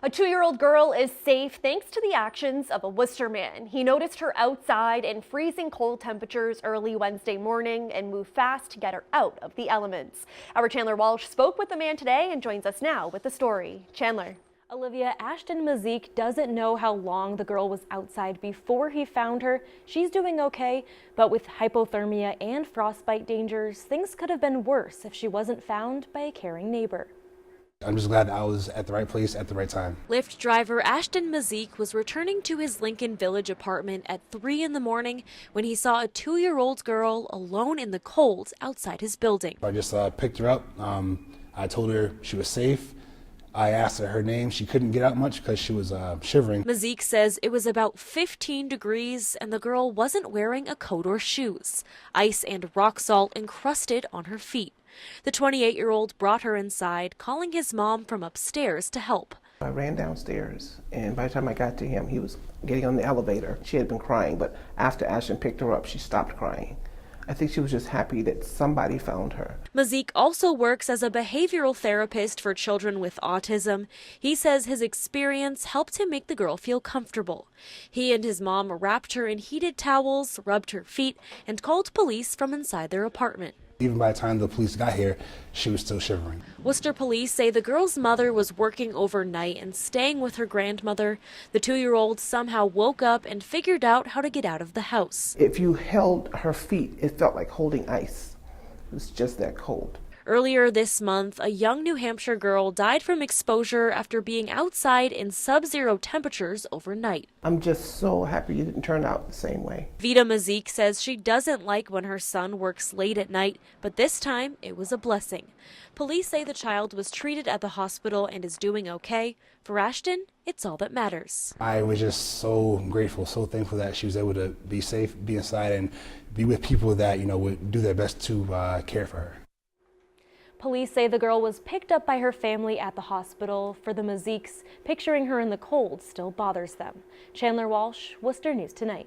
A 2-year-old girl is safe thanks to the actions of a Worcester man. He noticed her outside in freezing cold temperatures early Wednesday morning and moved fast to get her out of the elements. Our Chandler Walsh spoke with the man today and joins us now with the story. Chandler. Olivia, Ashton Mazik doesn't know how long the girl was outside before he found her. She's doing okay, but with hypothermia and frostbite dangers, things could have been worse if she wasn't found by a caring neighbor. I'm just glad I was at the right place at the right time. Lyft driver Ashton Mazik was returning to his Lincoln Village apartment at 3 in the morning when he saw a 2-year-old girl alone in the cold outside his building. I just picked her up. I told her she was safe. I asked her name. She couldn't get out much because she was shivering. Mazik says it was about 15 degrees and the girl wasn't wearing a coat or shoes. Ice and rock salt encrusted on her feet. The 28-year-old brought her inside, calling his mom from upstairs to help. I ran downstairs, and by the time I got to him, he was getting on the elevator. She had been crying, but after Ashton picked her up, she stopped crying. I think she was just happy that somebody found her. Mazik also works as a behavioral therapist for children with autism. He says his experience helped him make the girl feel comfortable. He and his mom wrapped her in heated towels, rubbed her feet, and called police from inside their apartment. Even by the time the police got here, she was still shivering. Worcester police say the girl's mother was working overnight and staying with her grandmother. The 2-year-old somehow woke up and figured out how to get out of the house. If you held her feet, it felt like holding ice. It was just that cold. Earlier this month, a young New Hampshire girl died from exposure after being outside in sub-zero temperatures overnight. I'm just so happy it didn't turn out the same way. Vida Mazik says she doesn't like when her son works late at night, but this time it was a blessing. Police say the child was treated at the hospital and is doing okay. For Ashton, it's all that matters. I was just so grateful, so thankful that she was able to be safe, be inside, and be with people that, would do their best to care for her. Police say the girl was picked up by her family at the hospital. For the Maziks, picturing her in the cold still bothers them. Chandler Walsh, Worcester News Tonight.